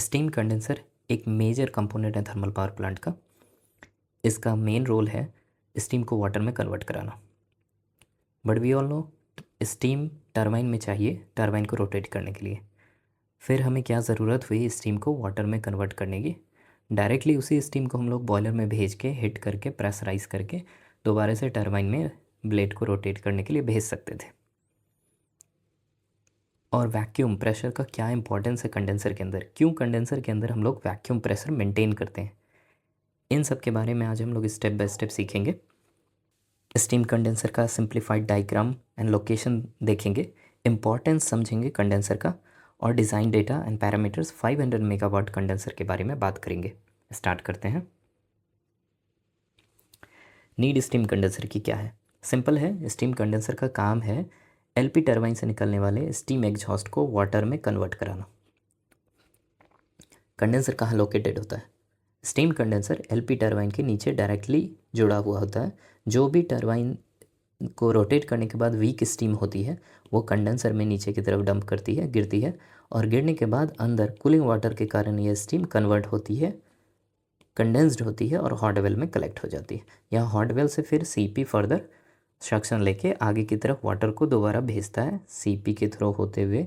Steam condenser एक major component है thermal power plant का। इसका मेन रोल है स्टीम को वाटर में कन्वर्ट कराना। But we all know steam turbine में चाहिए टरबाइन को रोटेट करने के लिए। फिर हमें क्या ज़रूरत हुई स्टीम को वाटर में कन्वर्ट करने की। डायरेक्टली उसी स्टीम को हम लोग बॉयलर में भेज के हिट करके प्रेशराइज करके दोबारा से टरबाइन में ब्लेड को रोटेट करने के लिए भेज सकते थे। और वैक्यूम प्रेशर का क्या इंपॉर्टेंस है कंडेंसर के अंदर, क्यों कंडेंसर के अंदर हम लोग वैक्यूम प्रेशर मेंटेन करते हैं, इन सब के बारे में आज हम लोग स्टेप बाय स्टेप सीखेंगे। स्टीम कंडेंसर का सिंप्लीफाइड डायग्राम एंड लोकेशन देखेंगे, इंपॉर्टेंस समझेंगे कंडेंसर का, और design data and parameters 500 megawatt condenser के बारे में बात करेंगे। स्टार्ट करते हैं। नीड स्टीम कंडेंसर की क्या है? सिंपल है, स्टीम कंडेंसर का काम है एलपी टरबाइन से निकलने वाले स्टीम एग्जॉस्ट को वाटर में कन्वर्ट कराना। कंडेंसर कहाँ लोकेटेड होता है? स्टीम कंडेंसर एलपी टरबाइन के नीचे डायरेक्टली जुड़ा हुआ होता है। जो भी टरबाइन को रोटेट करने के बाद वीक स्टीम होती है वो कंडेंसर में नीचे की तरफ डंप करती है, गिरती है, और गिरने के बाद अंदर कूलिंग वाटर के कारण ये स्टीम कन्वर्ट होती है, कंडेंस्ड होती है और हॉट वेल में कलेक्ट हो जाती है। यहाँ हॉट वेल से फिर सीपी फर्दर सक्शन लेके आगे की तरफ वाटर को दोबारा भेजता है सीपी के थ्रू होते हुए,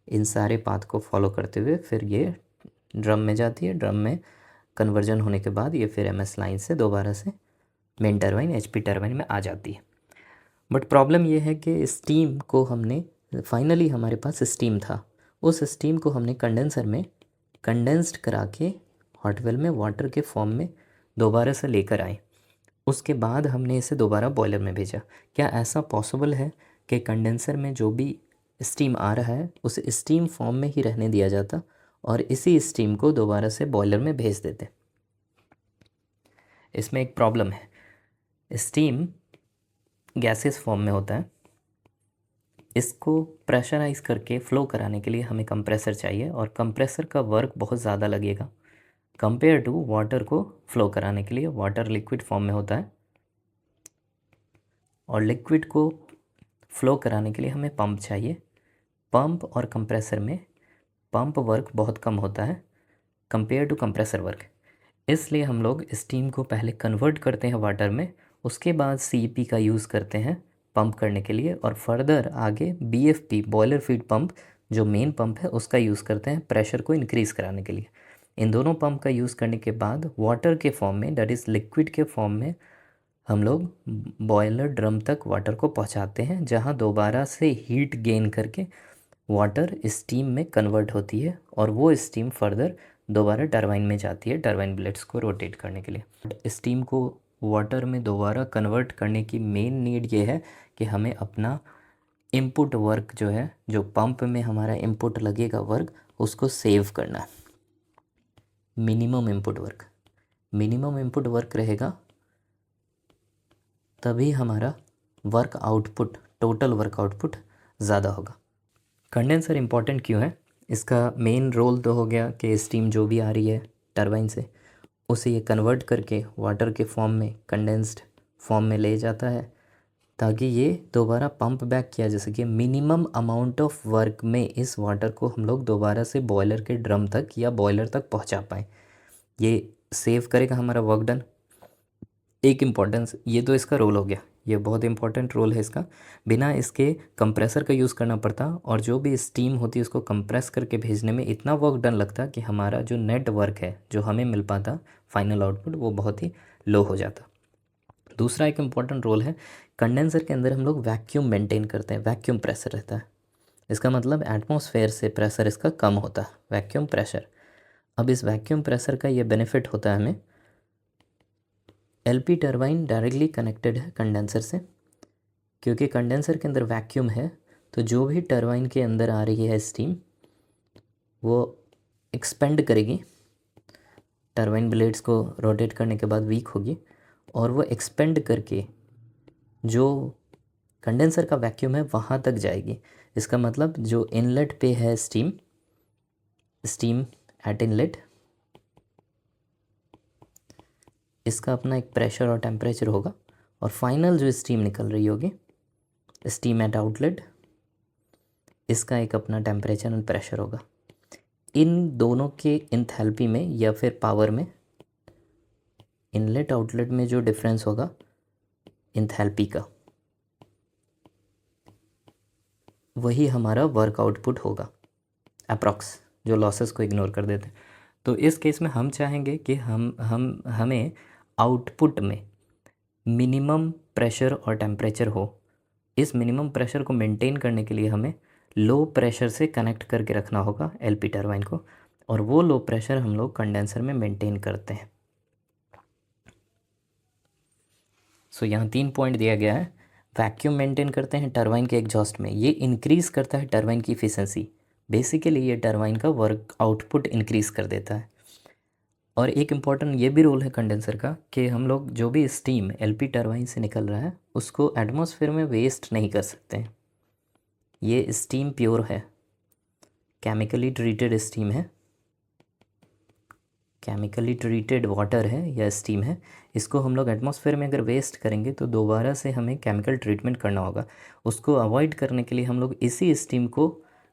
इन सारे पाथ को फॉलो करते हुए फिर ये ड्रम में जाती है। ड्रम में कन्वर्जन होने के बाद ये फिर एमएस लाइन से दोबारा से मेन टरबाइन एचपी टरबाइन में आ जाती है। बट प्रॉब्लम ये है कि स्टीम को हमने फाइनली हमारे पास स्टीम था, उस स्टीम को हमने कंडेंसर में कंडेंस्ड करा के हॉट वेल में वाटर के फॉर्म में दोबारा से लेकर आए। उसके बाद हमने इसे दोबारा बॉयलर में भेजा। क्या ऐसा पॉसिबल है कि कंडेंसर में जो भी स्टीम आ रहा है उसे स्टीम फॉर्म में ही रहने दिया जाता और इसी स्टीम को दोबारा से बॉयलर में भेज देते? इसमें एक प्रॉब्लम है, स्टीम गैसेस फॉर्म में होता है, इसको प्रेशराइज करके फ़्लो कराने के लिए हमें कंप्रेसर चाहिए, और कंप्रेसर का वर्क बहुत ज़्यादा लगेगा कंपेयर टू वाटर को फ़्लो कराने के लिए। वाटर लिक्विड फॉर्म में होता है और लिक्विड को फ़्लो कराने के लिए हमें पंप चाहिए। पंप और कंप्रेसर में पंप वर्क बहुत कम होता है कंपेयर टू कंप्रेसर वर्क, इसलिए हम लोग स्टीम को पहले कन्वर्ट करते हैं वाटर में, उसके बाद सीपी का यूज़ करते हैं पंप करने के लिए, और फर्दर आगे बीएफपी बॉयलर फीड पंप जो मेन पंप है उसका यूज़ करते हैं प्रेशर को इंक्रीज़ कराने के लिए। इन दोनों पंप का यूज़ करने के बाद वाटर के फॉर्म में, दैट इज़ लिक्विड के फॉर्म में, हम लोग बॉयलर ड्रम तक वाटर को पहुंचाते हैं, जहां दोबारा से हीट गेन करके वाटर स्टीम में कन्वर्ट होती है, और वो स्टीम फर्दर दोबारा टरबाइन में जाती है टरबाइन ब्लेड्स को रोटेट करने के लिए। स्टीम को वाटर में दोबारा कन्वर्ट करने की मेन नीड ये है कि हमें अपना इनपुट वर्क जो है, जो पंप में हमारा इनपुट लगेगा वर्क, उसको सेव करना है। मिनिमम इनपुट वर्क रहेगा तभी हमारा work output, total work output ज़्यादा होगा। कंडेंसर इम्पॉर्टेंट क्यों है? इसका मेन रोल तो हो गया कि स्टीम जो भी आ रही है टरबाइन से उसे ये कन्वर्ट करके वाटर के फॉर्म में, कंडेंस्ड फॉर्म में ले जाता है, ताकि ये दोबारा पंप बैक किया जा सके। मिनिमम अमाउंट ऑफ वर्क में इस वाटर को हम लोग दोबारा से बॉयलर के ड्रम तक या बॉयलर तक पहुंचा पाएँ। ये सेव करेगा हमारा वर्क डन। एक इम्पॉर्टेंस, ये तो इसका रोल हो गया, ये बहुत इंपॉर्टेंट रोल है इसका। बिना इसके कंप्रेसर का यूज़ करना पड़ता और जो भी स्टीम होती है उसको कंप्रेस करके भेजने में इतना वर्क डन लगता कि हमारा जो नेट वर्क है जो हमें मिल पाता फाइनल आउटपुट वो बहुत ही लो हो जाता। दूसरा एक इम्पॉर्टेंट रोल है, कंडेंसर के अंदर हम लोग वैक्यूम मेंटेन करते हैं, वैक्यूम प्रेशर रहता है। इसका मतलब एटमॉस्फेयर से प्रेशर इसका कम होता है, वैक्यूम प्रेशर। अब इस वैक्यूम प्रेशर का ये बेनिफिट होता है हमें, एलपी टरबाइन डायरेक्टली कनेक्टेड है कंडेंसर से, क्योंकि कंडेंसर के अंदर वैक्यूम है तो जो भी टरबाइन के अंदर आ रही है स्टीम वो एक्सपेंड करेगी, टरबाइन ब्लेड्स को रोटेट करने के बाद वीक होगी और वो एक्सपेंड करके जो कंडेंसर का वैक्यूम है वहाँ तक जाएगी। इसका मतलब जो इनलेट पे है स्टीम एट इनलेट, इसका अपना एक प्रेशर और टेम्परेचर होगा, और फाइनल जो स्टीम निकल रही होगी स्टीम एट आउटलेट, इसका एक अपना टेम्परेचर एंड प्रेशर होगा। इन दोनों के इंथैल्पी में या फिर पावर में, इनलेट आउटलेट में जो डिफरेंस होगा इंथैल्पी का, वही हमारा वर्क आउटपुट होगा अप्रॉक्स, जो लॉसेस को इग्नोर कर देते हैं। तो इस केस में हम चाहेंगे कि हमें आउटपुट में मिनिमम प्रेशर और टेम्परेचर हो। इस मिनिमम प्रेशर को मेंटेन करने के लिए हमें लो प्रेशर से कनेक्ट करके रखना होगा एलपी टरबाइन को, और वो लो प्रेशर हम लोग कंडेंसर में मेंटेन करते हैं। सो यहाँ 3 पॉइंट दिया गया है। वैक्यूम मेंटेन करते हैं टरबाइन के एग्जॉस्ट में, ये इंक्रीज़ करता है टरबाइन की इफिशिएंसी। बेसिकली ये टरबाइन का वर्क आउटपुट इंक्रीज़ कर देता है। और एक इम्पॉर्टेंट ये भी रोल है कंडेंसर का कि हम लोग जो भी स्टीम एलपी टरबाइन से निकल रहा है उसको एटमॉस्फेयर में वेस्ट नहीं कर सकते हैं। ये स्टीम प्योर है, केमिकली ट्रीटेड स्टीम है, केमिकली ट्रीटेड वाटर है या स्टीम है। इसको हम लोग एटमॉस्फेयर में अगर वेस्ट करेंगे तो दोबारा से हमें केमिकल ट्रीटमेंट करना होगा। उसको अवॉइड करने के लिए हम लोग इसी स्टीम को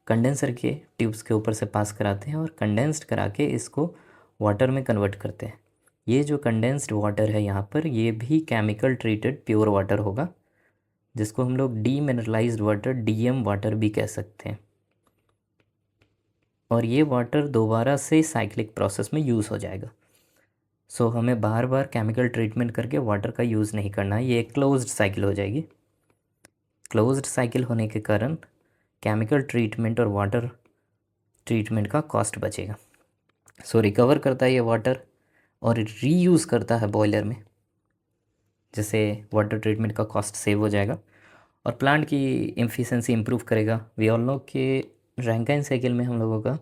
कंडेंसर के ट्यूब्स के ऊपर से पास कराते हैं और कंडेंस्ड करा के इसको वाटर में कन्वर्ट करते हैं। ये जो कंडेंस्ड वाटर है यहाँ पर, ये भी केमिकल ट्रीटेड प्योर वाटर होगा, जिसको हम लोग डीमिनरलाइज्ड वाटर, डीएम वाटर भी कह सकते हैं। और ये वाटर दोबारा से साइक्लिक प्रोसेस में यूज़ हो जाएगा। सो हमें बार बार केमिकल ट्रीटमेंट करके वाटर का यूज़ नहीं करना है, ये एक क्लोज्ड साइकिल हो जाएगी। क्लोज्ड साइकिल होने के कारण केमिकल ट्रीटमेंट और वाटर ट्रीटमेंट का कॉस्ट बचेगा। सो रिकवर करता है ये वाटर और रीयूज़ करता है बॉयलर में, जिससे वाटर ट्रीटमेंट का कॉस्ट सेव हो जाएगा और प्लांट की एफिशिएंसी इम्प्रूव करेगा। वी ऑल नो कि रैंकाइन साइकिल में हम लोगों का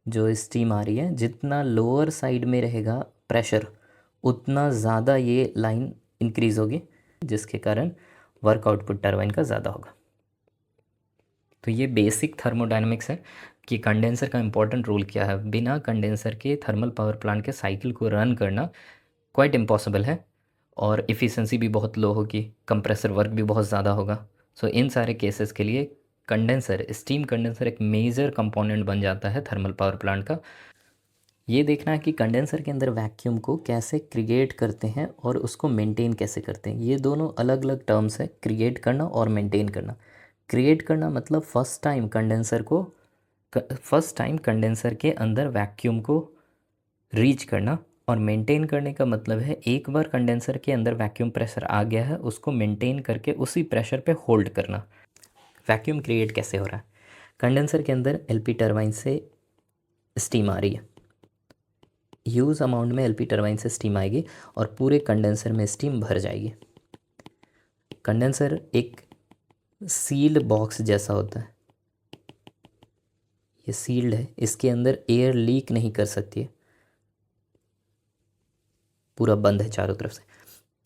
जो स्टीम आ रही है, जितना लोअर साइड में रहेगा प्रेशर उतना ज़्यादा ये लाइन इंक्रीज़ होगी, जिसके कारण वर्क आउटपुट टरबाइन का ज़्यादा होगा। तो ये बेसिक थर्मोडायनेमिक्स है कि कंडेंसर का इम्पोर्टेंट रोल क्या है। बिना कंडेंसर के थर्मल पावर प्लांट के साइकिल को रन करना क्वाइट इम्पॉसिबल है और इफ़िशिएंसी भी बहुत लो होगी, कंप्रेसर वर्क भी बहुत ज़्यादा होगा। सो इन सारे केसेस के लिए कंडेंसर, स्टीम कंडेंसर एक मेजर कंपोनेंट बन जाता है थर्मल पावर प्लांट का। ये देखना है कि कंडेंसर के अंदर वैक्यूम को कैसे क्रिएट करते हैं और उसको मेंटेन कैसे करते हैं। ये दोनों अलग अलग टर्म्स है, क्रिएट करना और मेंटेन करना। क्रिएट करना मतलब फर्स्ट टाइम कंडेंसर के अंदर वैक्यूम को रीच करना, और मेंटेन करने का मतलब है एक बार कंडेंसर के अंदर वैक्यूम प्रेशर आ गया है उसको मेंटेन करके उसी प्रेशर पे होल्ड करना। वैक्यूम क्रिएट कैसे हो रहा है? कंडेंसर के अंदर एलपी टरबाइन से स्टीम आ रही है, ह्यूज अमाउंट में एलपी टरबाइन से स्टीम आएगी और पूरे कंडेंसर में स्टीम भर जाएगी। कंडेंसर एक सील्ड बॉक्स जैसा होता है, ये सील्ड है, इसके अंदर एयर लीक नहीं कर सकती है, पूरा बंद है चारों तरफ से।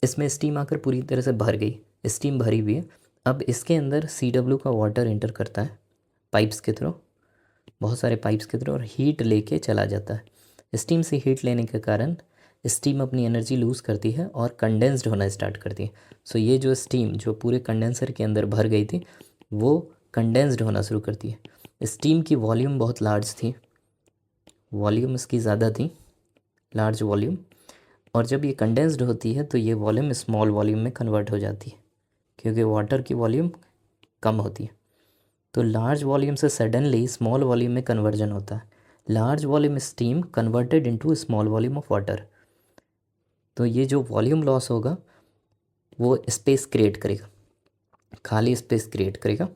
इसमें स्टीम आकर पूरी तरह से भर गई, स्टीम भरी हुई है। अब इसके अंदर CW का वाटर एंटर करता है पाइप्स के थ्रू, बहुत सारे पाइप्स के थ्रू, और हीट लेके चला जाता है। स्टीम से हीट लेने के कारण स्टीम अपनी एनर्जी लूज़ करती है और कंडेंस्ड होना स्टार्ट करती है। सो ये जो स्टीम जो पूरे कंडेंसर के अंदर भर गई थी वो कंडेंस्ड होना शुरू करती है। स्टीम की वॉल्यूम बहुत लार्ज थी, वॉल्यूम इसकी ज़्यादा थी, लार्ज वॉल्यूम, और जब ये कंडेंस्ड होती है तो ये वॉल्यूम स्मॉल वॉल्यूम में कन्वर्ट हो जाती है क्योंकि वाटर की वॉल्यूम कम होती है। तो लार्ज वॉल्यूम से सडनली स्मॉल वॉल्यूम में कन्वर्जन होता है। Large volume steam converted into small volume of water. तो ये जो वॉल्यूम लॉस होगा वो स्पेस क्रिएट करेगा, खाली स्पेस क्रिएट करेगा,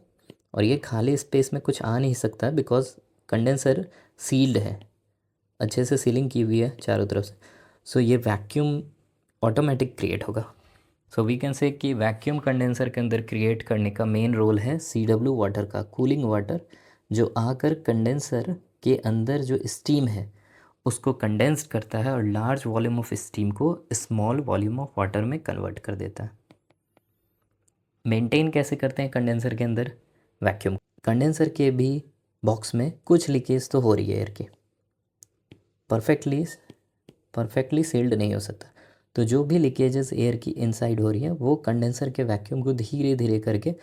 और ये खाली स्पेस में कुछ आ नहीं सकता बिकॉज कंडेंसर सील्ड है, अच्छे से सीलिंग की हुई है चारों तरफ से। सो ये वैक्यूम ऑटोमेटिक क्रिएट होगा। सो वी कैन से कि वैक्यूम कंडेंसर के अंदर क्रिएट करने का मेन रोल है CW वाटर का, कूलिंग वाटर, जो आकर कंडेंसर के अंदर जो स्टीम है उसको कंडेंस करता है और लार्ज वॉल्यूम ऑफ स्टीम को स्मॉल वॉल्यूम ऑफ वाटर में कन्वर्ट कर देता है। मेंटेन कैसे करते हैं कंडेंसर के अंदर वैक्यूम? कंडेंसर के भी बॉक्स में कुछ लीकेज तो हो रही है एयर की, परफेक्टली सील्ड नहीं हो सकता। तो जो भी लीकेजेस एयर की इनसाइड हो रही है वो कंडेंसर के वैक्यूम को धीरे धीरे करके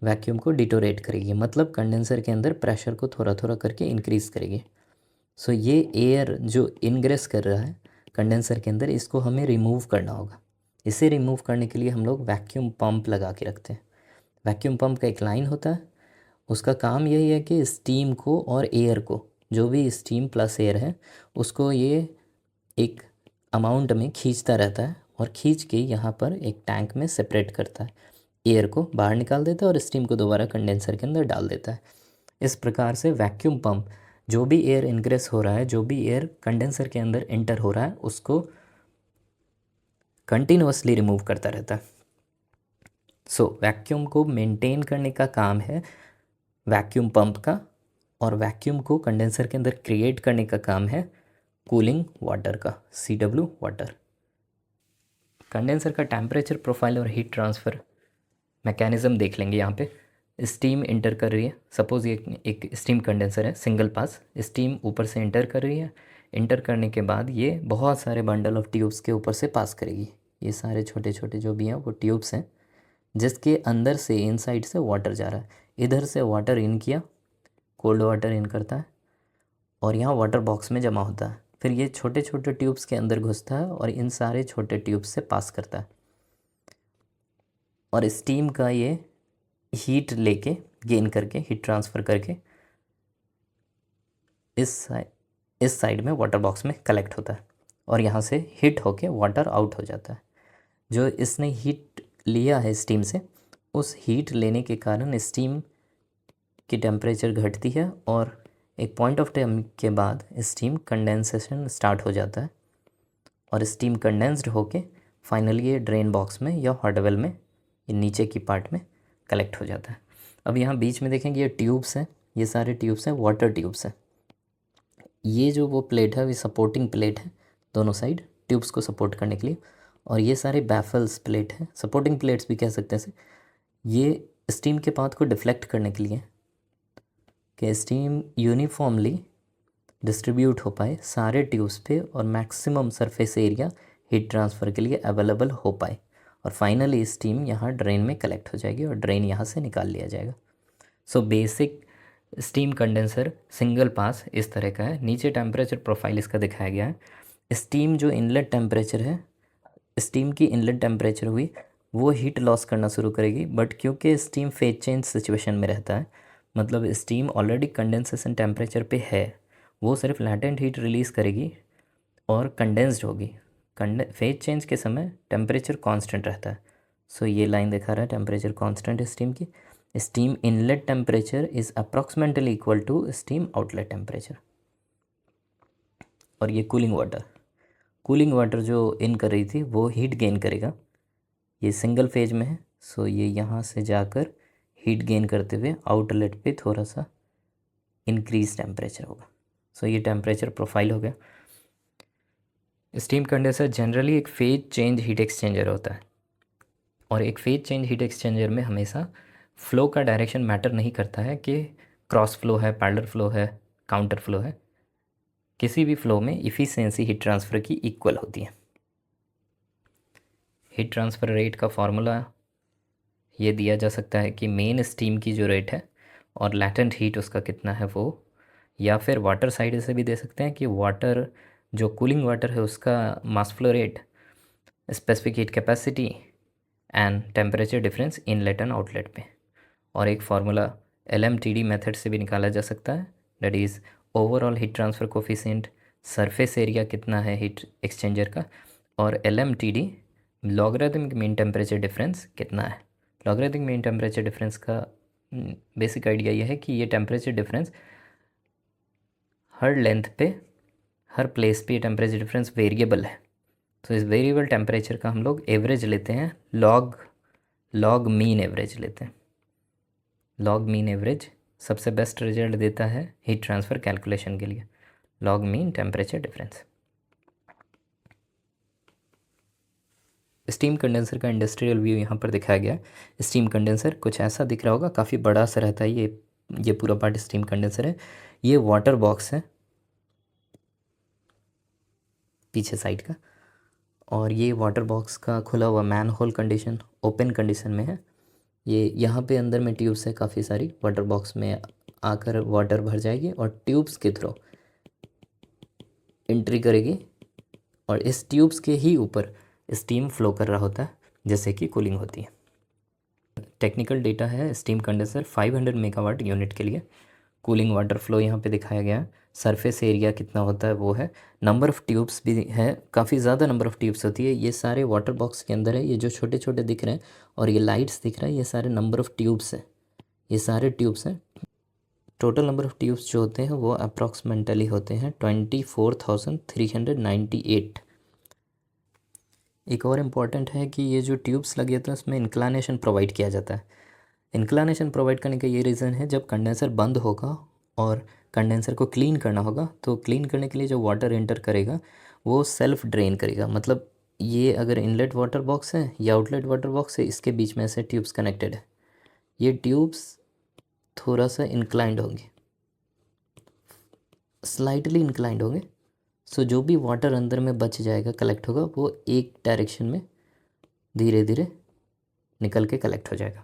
वैक्यूम को डिटोरेट करेगी, मतलब कंडेंसर के अंदर प्रेशर को थोड़ा थोड़ा करके इंक्रीज़ करेगी। सो ये एयर जो इनग्रेस कर रहा है कंडेंसर के अंदर, इसको हमें रिमूव करना होगा। इसे रिमूव करने के लिए हम लोग वैक्यूम पंप लगा के रखते हैं। वैक्यूम पंप का एक लाइन होता है, उसका काम यही है कि स्टीम को और एयर को, जो भी स्टीम प्लस एयर है उसको ये एक अमाउंट में खींचता रहता है और खींच के यहाँ पर एक टैंक में सेपरेट करता है, एयर को बाहर निकाल देता है और स्टीम को दोबारा कंडेंसर के अंदर डाल देता है। इस प्रकार से वैक्यूम पंप जो भी एयर इनग्रेस हो रहा है, जो भी एयर कंडेंसर के अंदर एंटर हो रहा है, उसको कंटिन्यूअसली रिमूव करता रहता है। सो वैक्यूम को मेंटेन करने का काम है वैक्यूम पंप का, और वैक्यूम को कंडेंसर के अंदर क्रिएट करने का काम है कूलिंग वाटर का, CW वाटर। कंडेंसर का टेम्परेचर प्रोफाइल और हीट ट्रांसफ़र मैकेनिज़्म देख लेंगे। यहाँ पे स्टीम इंटर कर रही है, सपोज़ ये एक स्टीम कंडेंसर है सिंगल पास, स्टीम ऊपर से इंटर कर रही है। इंटर करने के बाद ये बहुत सारे बंडल ऑफ ट्यूब्स के ऊपर से पास करेगी। ये सारे छोटे छोटे जो भी हैं वो ट्यूब्स हैं, जिसके अंदर से इनसाइड से वाटर जा रहा है। इधर से वाटर इन किया, कोल्ड वाटर इन करता है और यहाँ वाटर बॉक्स में जमा होता है। फिर ये छोटे छोटे ट्यूब्स के अंदर घुसता है और इन सारे छोटे ट्यूब्स से पास करता है, और स्टीम का ये हीट लेके गेन करके हीट ट्रांसफ़र करके इस साइड में वाटर बॉक्स में कलेक्ट होता है और यहाँ से हीट होके वाटर आउट हो जाता है। जो इसने हीट लिया है स्टीम से, उस हीट लेने के कारण स्टीम की टेम्परेचर घटती है और एक पॉइंट ऑफ टाइम के बाद स्टीम कंडेंसेशन स्टार्ट हो जाता है और स्टीम कंडेंस्ड होके फाइनली ये ड्रेन बॉक्स में या हॉट वेल में, ये नीचे की पार्ट में कलेक्ट हो जाता है। अब यहाँ बीच में देखेंगे ये ट्यूब्स हैं, ये सारे ट्यूब्स हैं, वाटर ट्यूब्स हैं। ये जो वो प्लेट है, ये सपोर्टिंग प्लेट है दोनों साइड ट्यूब्स को सपोर्ट करने के लिए, और ये सारे बैफल्स प्लेट हैं, सपोर्टिंग प्लेट्स भी कह सकते हैं इसे। ये स्टीम के पाथ को डिफ्लेक्ट करने के लिए कि स्टीम यूनिफॉर्मली डिस्ट्रीब्यूट हो पाए सारे ट्यूब्स पे और maximum surface area heat transfer के लिए अवेलेबल हो पाए, और फाइनली स्टीम यहाँ ड्रेन में कलेक्ट हो जाएगी और ड्रेन यहाँ से निकाल लिया जाएगा। So basic steam condenser single pass इस तरह का है। नीचे टेम्परेचर प्रोफाइल इसका दिखाया गया है। स्टीम जो इनलेट टेम्परेचर है, स्टीम की इनलेट टेम्परेचर हुई वो हीट लॉस करना शुरू करेगी, बट क्योंकि स्टीम फेज चेंज सिचुएशन में रहता है, मतलब स्टीम ऑलरेडी कंडेंसेशन टेम्परेचर पे है, वो सिर्फ लैटेंट हीट रिलीज़ करेगी और कंडेंस्ड होगी। फेज चेंज के समय टेम्परेचर कांस्टेंट रहता है। सो ये लाइन दिखा रहा है टेम्परेचर कांस्टेंट है स्टीम की। Steam inlet temperature is approximately equal to steam outlet temperature. और ये कूलिंग वाटर जो इन कर रही थी वो हीट गेन करेगा। ये सिंगल फेज में है, सो ये यहाँ से जाकर हीट गेन करते हुए आउटलेट पे थोड़ा सा इंक्रीज टेम्परेचर होगा। सो ये टेम्परेचर प्रोफाइल हो गया। स्टीम कंडेंसर जनरली एक फेज चेंज हीट एक्सचेंजर होता है, और एक फेज चेंज हीट एक्सचेंजर में हमेशा फ़्लो का डायरेक्शन मैटर नहीं करता है कि क्रॉस फ्लो है, पैरेलल फ्लो है, काउंटर फ्लो है। किसी भी फ्लो में इफ़िशियंसी हीट ट्रांसफ़र की इक्वल होती है। हीट ट्रांसफ़र रेट का फार्मूला ये दिया जा सकता है कि मेन स्टीम की जो रेट है और लैटेंट हीट उसका कितना है वो, या फिर वाटर साइड से भी दे सकते हैं कि वाटर जो कूलिंग वाटर है उसका mass flow rate, specific heat capacity and temperature difference inlet and outlet पे। और एक फार्मूला LMTD मेथड से भी निकाला जा सकता है, that is overall heat transfer coefficient, surface area कितना है हीट एक्सचेंजर का, और LMTD logarithmic mean temperature difference कितना है। लॉगरिथमिक मीन टेम्परेचर डिफरेंस का बेसिक आइडिया यह है कि ये टेम्परेचर डिफरेंस हर लेंथ पे, हर प्लेस पे ये टेम्परेचर डिफरेंस वेरिएबल है। तो इस वेरिएबल टेम्परेचर का हम लोग एवरेज लेते हैं, लॉग मीन एवरेज लेते हैं। लॉग मीन एवरेज सबसे बेस्ट रिजल्ट देता है हीट ट्रांसफ़र कैलकुलेशन के लिए, log mean temperature difference. Steam condenser का इंडस्ट्रियल व्यू यहाँ पर दिखाया गया है। स्टीम कंडेंसर कुछ ऐसा दिख रहा होगा, काफ़ी बड़ा सा रहता है ये पूरा पार्ट स्टीम कंडेंसर है। ये वाटर बॉक्स है पीछे साइड का, और ये वाटर बॉक्स का खुला हुआ manhole condition open condition में है। ये यहाँ पे अंदर में ट्यूब्स है काफ़ी सारी, वाटर बॉक्स में आकर वाटर भर जाएगी और ट्यूब्स के थ्रू एंट्री करेगी और इस ट्यूब्स के ही ऊपर स्टीम फ्लो कर रहा होता है, जैसे कि कूलिंग होती है। टेक्निकल डेटा है स्टीम कंडेंसर 500 मेगावाट यूनिट के लिए। कूलिंग वाटर फ्लो यहाँ पे दिखाया गया है। सरफेस एरिया कितना होता है वो है। नंबर ऑफ़ ट्यूब्स भी है, काफ़ी ज़्यादा नंबर ऑफ़ ट्यूब्स होती है। ये सारे वाटर बॉक्स के अंदर है, ये जो छोटे छोटे दिख रहे हैं और ये लाइट्स दिख रहा है, ये सारे नंबर ऑफ़ ट्यूब्स हैं, ये सारे ट्यूब्स हैं। टोटल नंबर ऑफ़ ट्यूब्स जो होते हैं वो अप्रॉक्सीमेटली होते हैं 24,398। एक और इम्पॉर्टेंट है कि ये जो ट्यूब्स लगे होते हैं उसमें इंक्लानेशन प्रोवाइड किया जाता है। इंक्लानेशन प्रोवाइड करने का ये रीज़न है, जब कंडेंसर बंद होगा और कंडेंसर को क्लीन करना होगा तो क्लीन करने के लिए जो वाटर एंटर करेगा वो सेल्फ ड्रेन करेगा। मतलब ये अगर इनलेट वाटर बॉक्स है या आउटलेट वाटर बॉक्स है, इसके बीच में से ट्यूब्स कनेक्टेड है। ये ट्यूब्स थोड़ा सा इंक्लाइंड होंगे, स्लाइटली इंक्लाइंड होंगे। सो जो भी वाटर अंदर में बच जाएगा, कलेक्ट होगा, वो एक डायरेक्शन में धीरे धीरे निकल के कलेक्ट हो जाएगा।